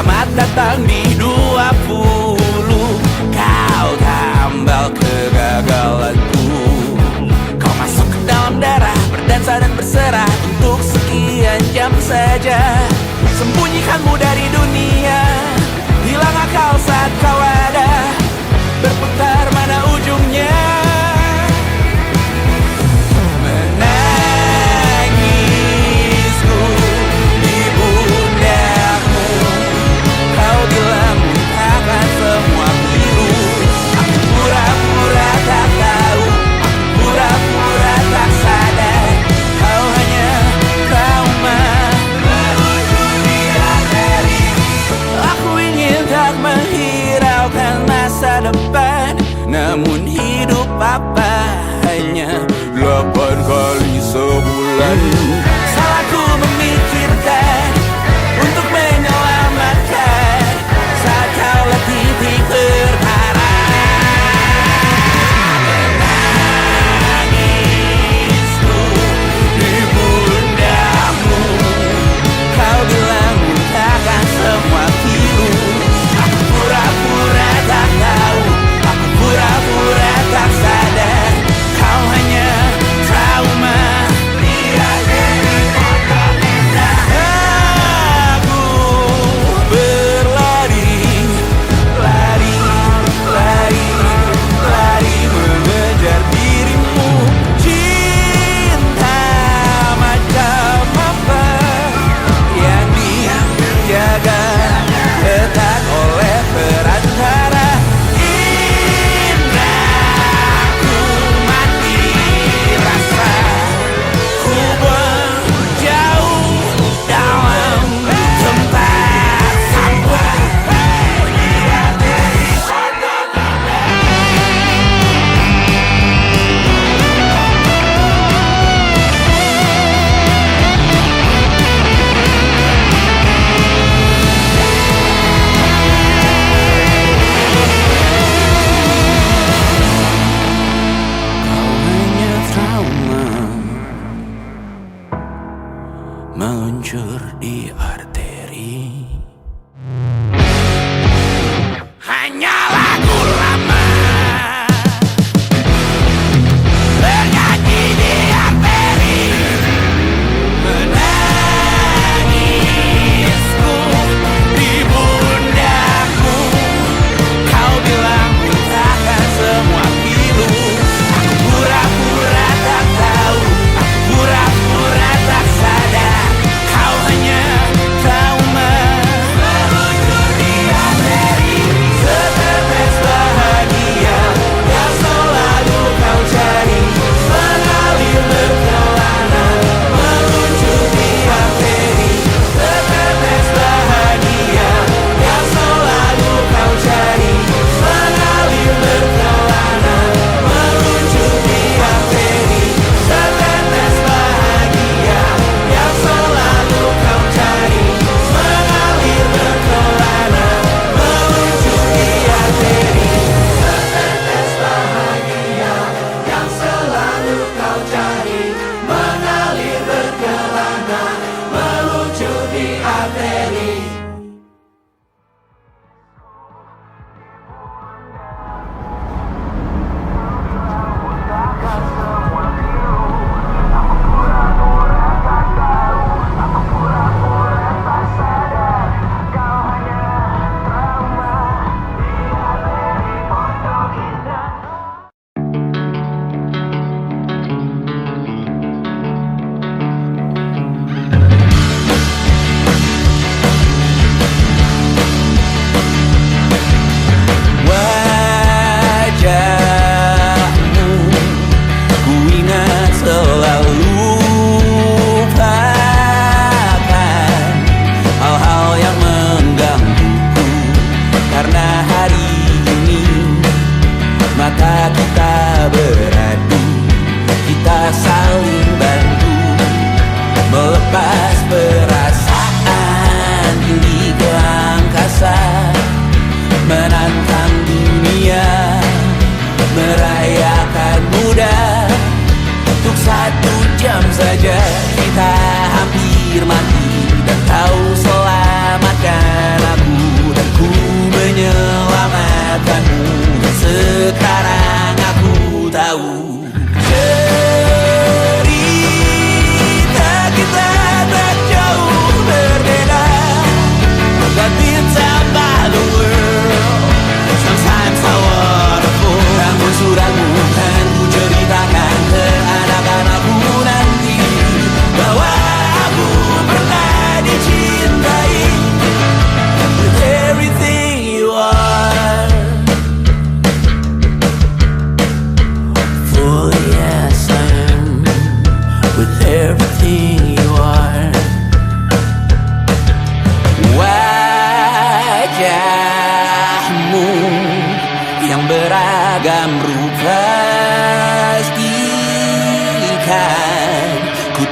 Selamat datang di 20. Kau tambal kegagalanku. Kau masuk ke dalam darah, berdansa dan berserah untuk sekian jam saja. Sembunyikanmu dari dunia, hilang akal saat kau ada, berputar mana ujungnya. Menangisku di pundakmu, kau bilang muntahkan semua pilu. Aku pura-pura tak tahu, aku pura-pura tak sadar, kau hanya trauma. Aku ingin tak menghiraukan masa depan, namun hidup apa hanya 8 kali sebulan. Salahku memikirkan untuk menyelamatkan saat kau letih di perkara. Menangisku di pundakmu, kau bilang muntahkan semua pilu. Aku pura-pura tak tahu, aku pura-pura tak sadar, kau hanya trauma. Aku berlari, lari, lari, lari mengejar dirimu. Cinta macam apa yang dijaga ketat oleh perantara? Indahku mati rasa, ku berjauh dalam tempat sampah. Kau hanya trauma, meluncur di arteri. Hanya lagu lama bernyanyi di arteri. Menangisku di pundakmu, kau bilang muntahkan semua pilu. Aku pura-pura tak tahu, aku pura-pura tak sadar, kau hanya trauma. Meluncur di arteri, setetes bahagia yang selalu kau cari, mengalir berkelana. Meluncur di arteri, setetes bahagia yang selalu kau cari, mengalir berkelana. Meluncur di arteri, setetes bahagia yang selalu kau cari, mengalir berkelana. Meluncur di arteri, setetes bahagia yang selalu kau cari, mengalir berkelana. Meluncur di arteri. Wajahmu ku ingat selalu, lupakan hal-hal yang menggangguku. Karena hari ini mata kita beradu, kita saling bantu melepas perasaan tinggi ke angkasa, menantang dunia, merayakan muda. Untuk 1 jam saja kita hampir mati, dan kau selamatkan aku.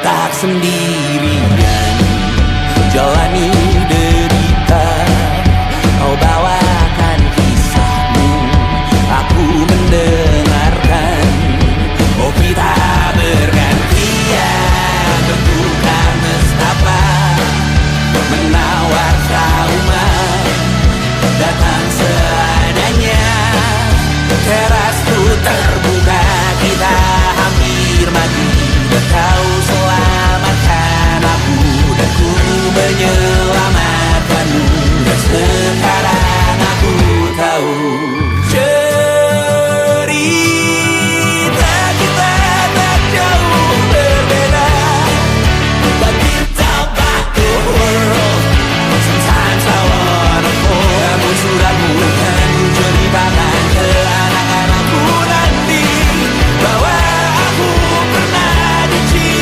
tak sendirian jalani derita. Kau bawakan kisahmu, aku mendengarkan. Oh kita bergantian bertukar nestapa, menawar trauma datang seadanya. Teras ku terbuka, kita hampir mati. Kau selamatkan aku dan ku menyelamatkanmu. Dan sekarang aku tahu cerita kita tak jauh berbeda. But you talk about the world, sometimes I wanna fall. Namun sudah bukan ku ceritakan ke anak-anakku nanti bahwa aku pernah dicintai.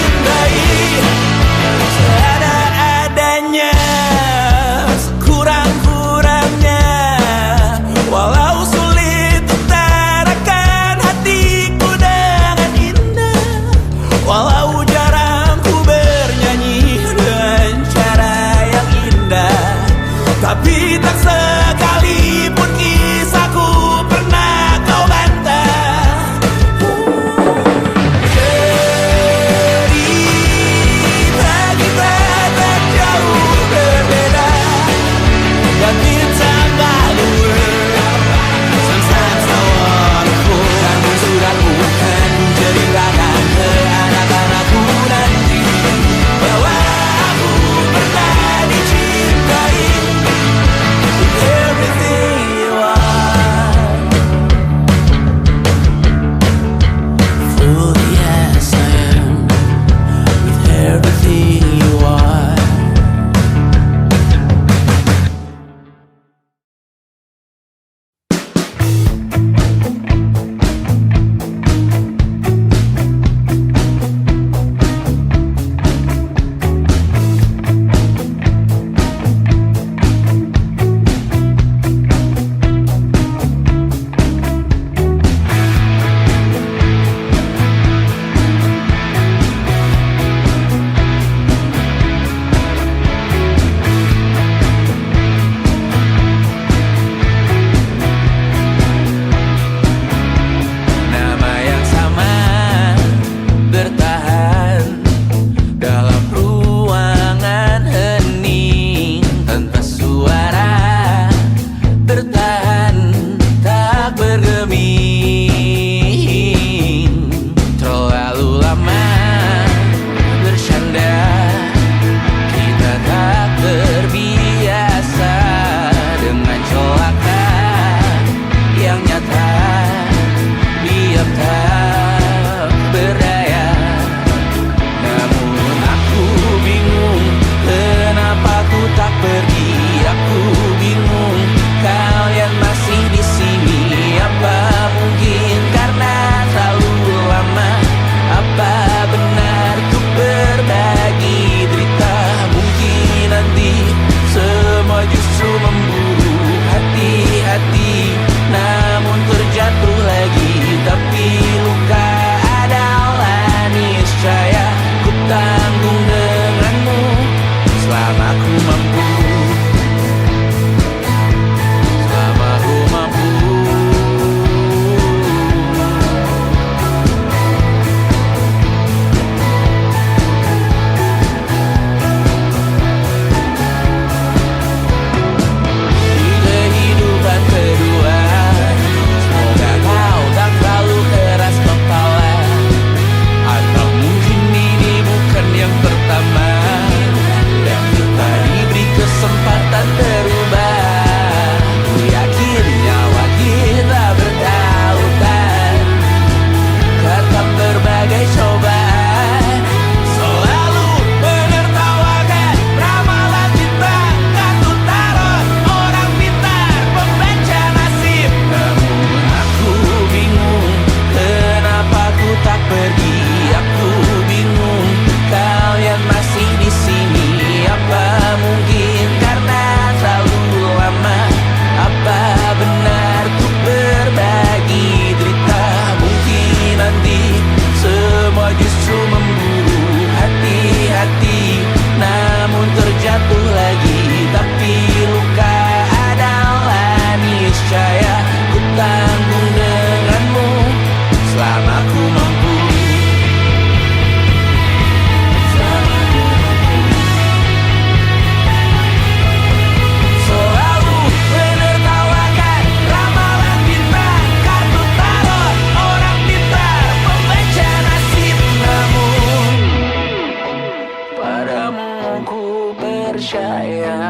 percaya.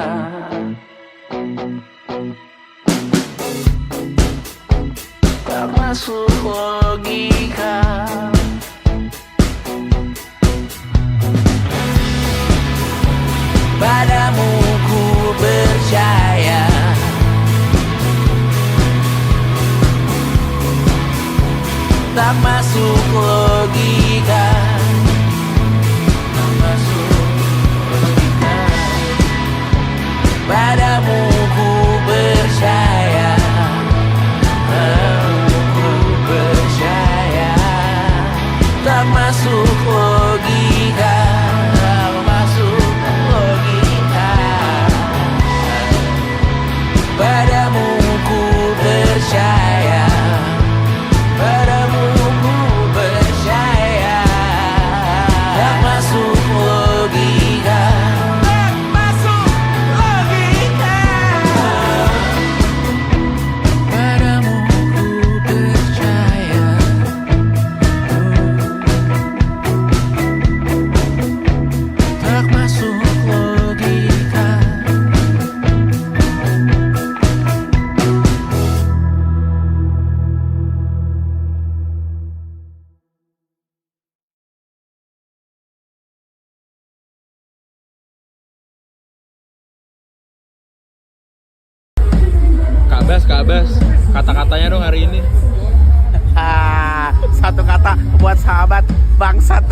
Tak masuk logika. Padamu ku percaya. Tak masuk logika. Tak masuk logika. Padamu ku percaya. Padamu ku percaya. Tak masuk logika. Tak masuk logika. Padamu ku percaya. Padamu ku percaya. Tak masuk logika. Tak masuk logika. Padamu ku percaya. Tak masuk logika. Kak Bas, kata-katanya dong hari ini. Satu kata buat sahabat bangsat.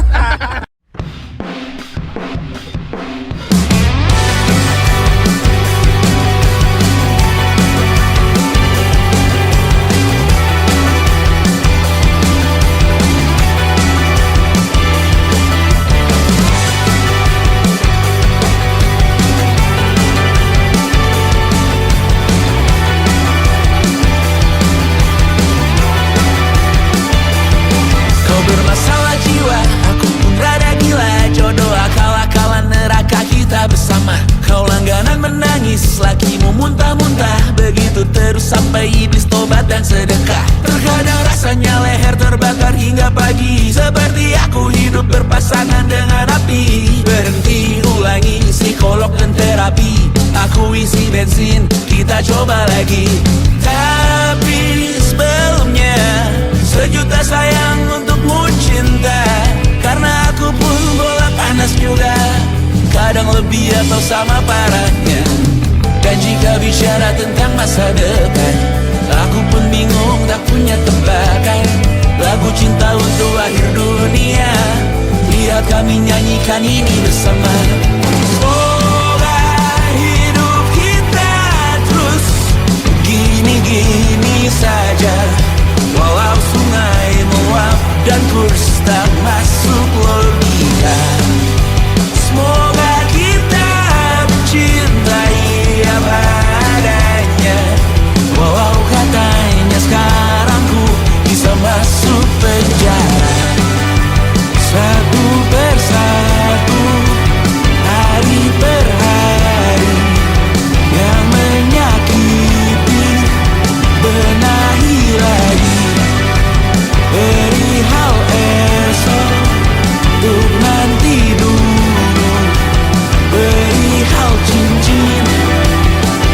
Kau bermasalah jiwa, aku pun rada gila. Jodoh akal-akalan neraka kita bersama. Kau langganan menangis, lakimu muntah-muntah. Begitu terus sampai iblis tobat dan sedekah. Terkadang rasanya leher terbakar hingga pagi. Seperti aku hidup berpasangan dengan api. Berhenti, ulangi psikolog dan terapi. Aku isi bensin, kita coba lagi. Tapi sebelumnya sejuta sayang untukmu cinta. Karena aku pun bola panas juga. Kadang lebih atau sama parahnya. Dan jika bicara tentang masa depan, aku pun bingung tak punya tebakan. Lagu cinta untuk akhir dunia, lihat kami nyanyikan ini bersama. Semoga hidup kita terus gini-gini saja. Walau sungai meluap dan kurs tak masuk logika. Semoga kita mencintai apa adanya. Walau katanya sekarang ku bisa masuk penjara. Satu persatu, hari per hari, yang menyakiti benahi lagi. Perihal esok, untuk nanti dulu. Perihal cincin,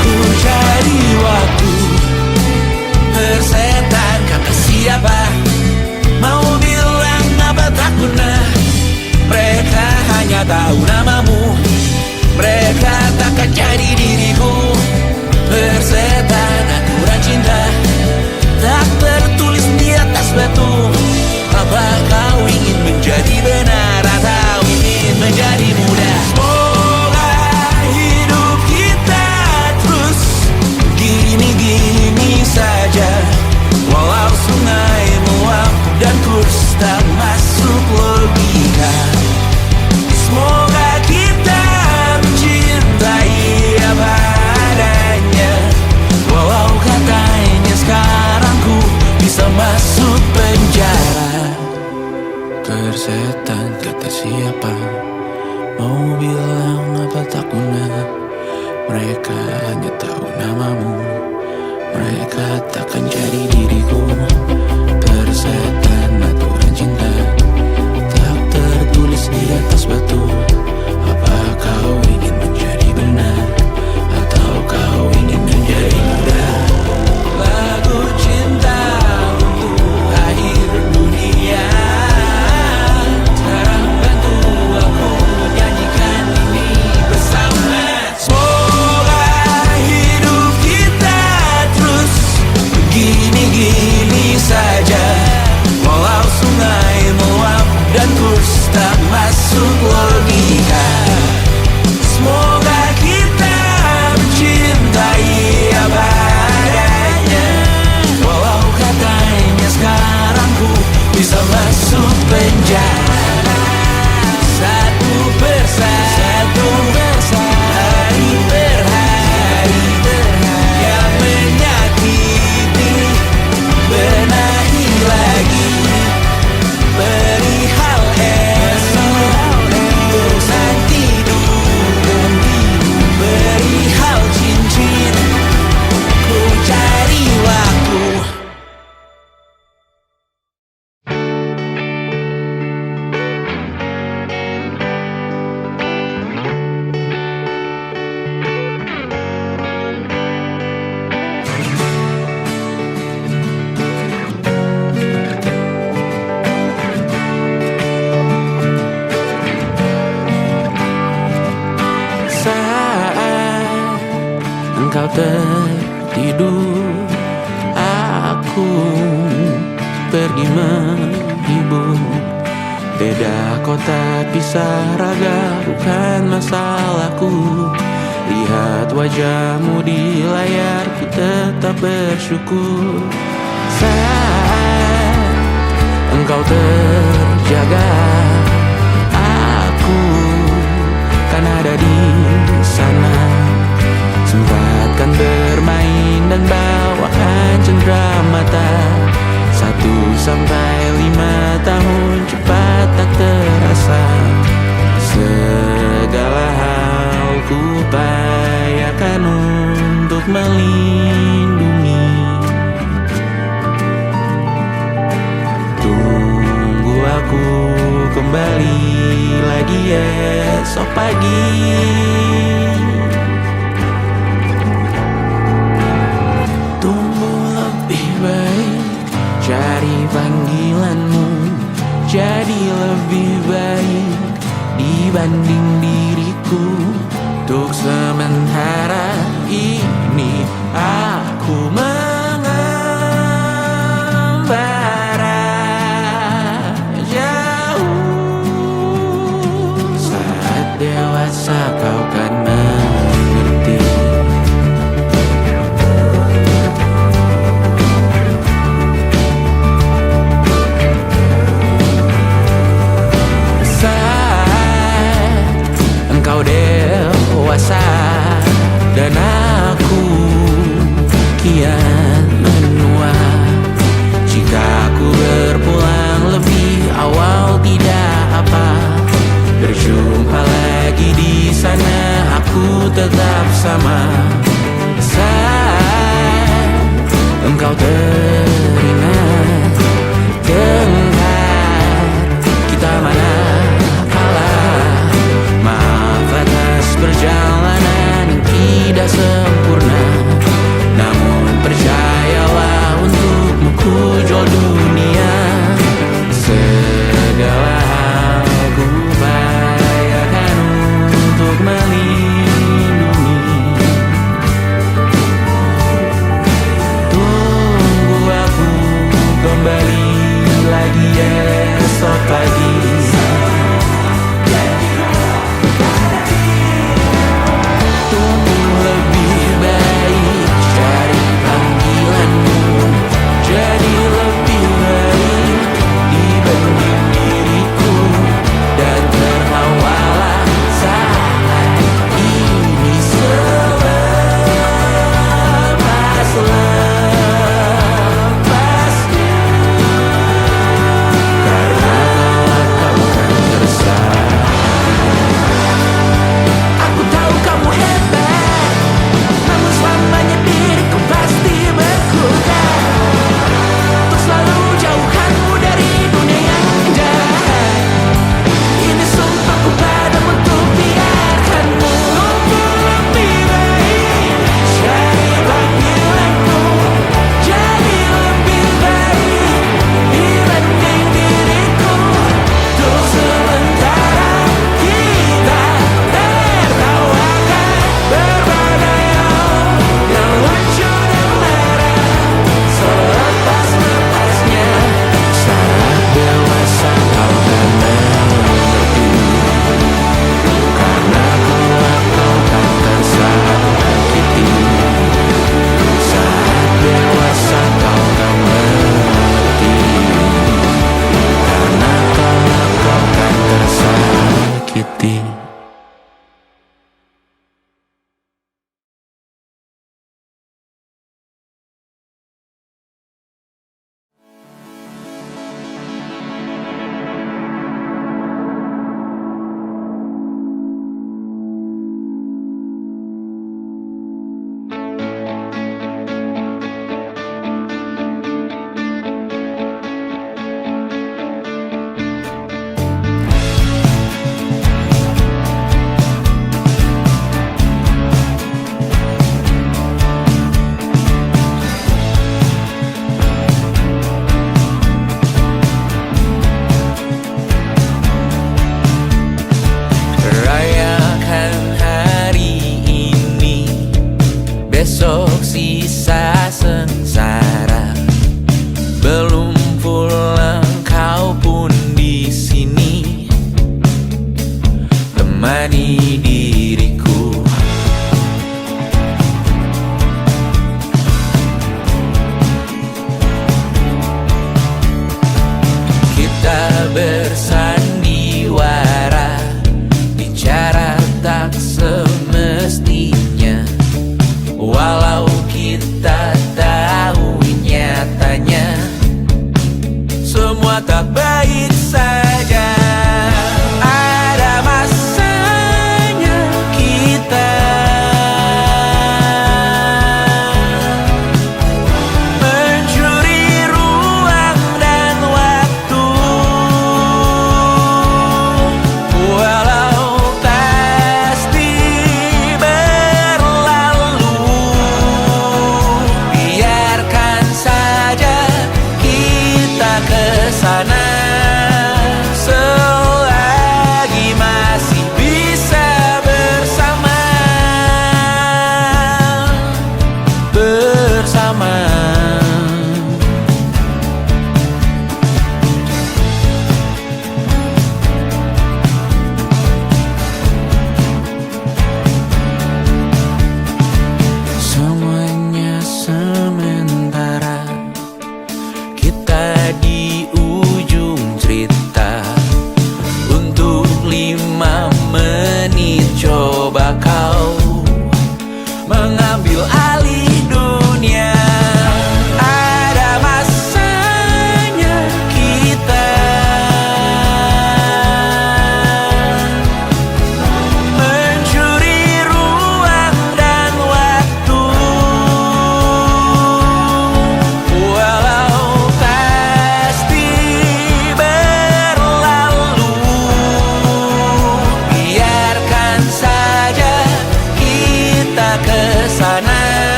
ku cari waktu. Persetan kata siapa, mau bilang apa tak guna. Mereka hanya tahu namamu, mereka takkan jadi diriku. Persetan aturan cinta, tak tertulis di atas batu. Apa kau ingin menjadi benar atau ingin menjadi muda? Semoga hidup kita terus gini-gini saja. Walau sungai meluap dan kurs tak masuk logika. Semoga kita mencintai apa adanya. Walau katanya sekarang ku bisa masuk penjara. Persetan kata siapa, mau bilang apa tak guna. Mereka hanya tahu namamu, mereka takkan jadi diriku. Persetan aturan cinta, tak tertulis di atas batu. Apa kau ingin menjadi benar? masuk logika. Semoga kita mencintai apa adanya. Walau katanya sekarang ku bisa masuk penjara. Satu persatu, hari per hari, yang menyakiti benahi lagi. Perihal esok, urusan tidur, perihal cincin, ku cari waktu. Saat engkau tertidur, aku pergi menghibur. Beda kota pisah raga bukan masalahku. Lihat wajahmu di layar, ku tetap bersyukur. Saat engkau terjaga, aku kan ada di sana. Sempatkan bermain dan bawakan cendera mata. 1-5 tahun cepat tak terasa. Segala hal ku upayakan untuk melindungi. Tunggu aku kembali lagi esok pagi. Tunggu lebih baik, cari panggilanmu jadi lebih baik dibanding diriku. Untuk sementara ini aku mengembara jauh. Saat dewasa kau kan mengerti. Saat engkau dewasa dan aku kian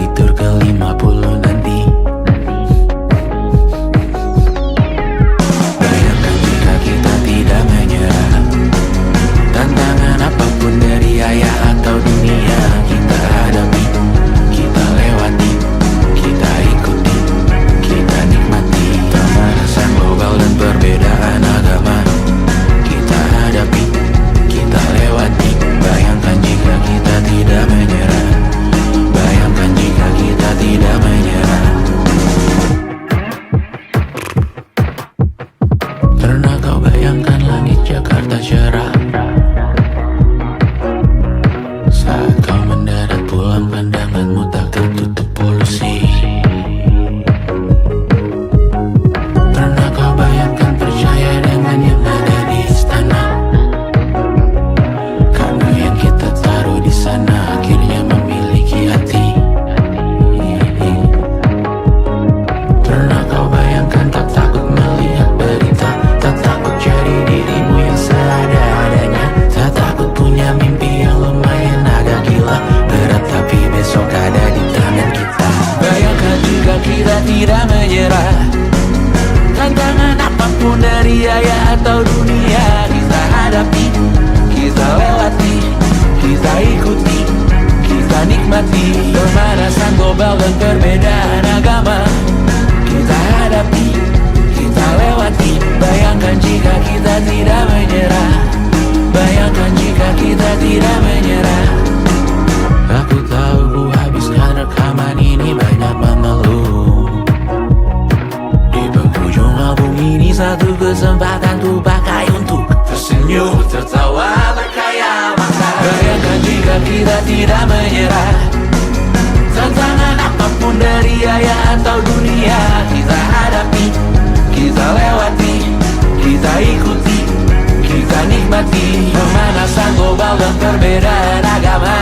di tur ke-50 nanti. Bayangkan jika kita tidak menyerah, tantangan apapun dari ayah atau dunia kita hadapi, kita lewati, kita ikuti, kita nikmati. Pemanasan global dan perbedaan agama kita hadapi, kita lewati. Bayangkan jika kita tidak menyerah, bayangkan jika kita tidak menyerah. Pernah kau bayangkan langit Jakarta cerah saat kau mendarat pulang, pandanganmu tak tertutup polusi. Pernah kau bayangkan percaya dengan yang ada di istana, karena yang kita taruh di sana akhirnya memiliki hati. Pernah kau bayangkan tak takut melihat berita, tak takut jadi dirimu yang seada-adanya, tak takut punya mimpi yang lumayan agak gila, berat tapi besok ada di tangan kita. Bayangkan jika kita tidak menyerah, tantangan apapun dari ayah atau dunia kita hadapi, kita lewati, kita ikuti, kita nikmati. Pemanasan global dan perbedaan agama kita hadapi, kita lewati. Bayangkan jika kita tidak menyerah, bayangkan jika kita tidak menyerah. Aku tahu ku habiskan rekaman ini banyak mengeluh. Di penghujung album ini satu kesempatan ku pakai untuk tersenyum, tertawa, berkaya masa. Bayangkan jika kita tidak menyerah, tantangan apapun dari ayah atau dunia kita hadapi, kita lewati, kita ikuti, kita nikmati. Pemanasan global dan perbedaan agama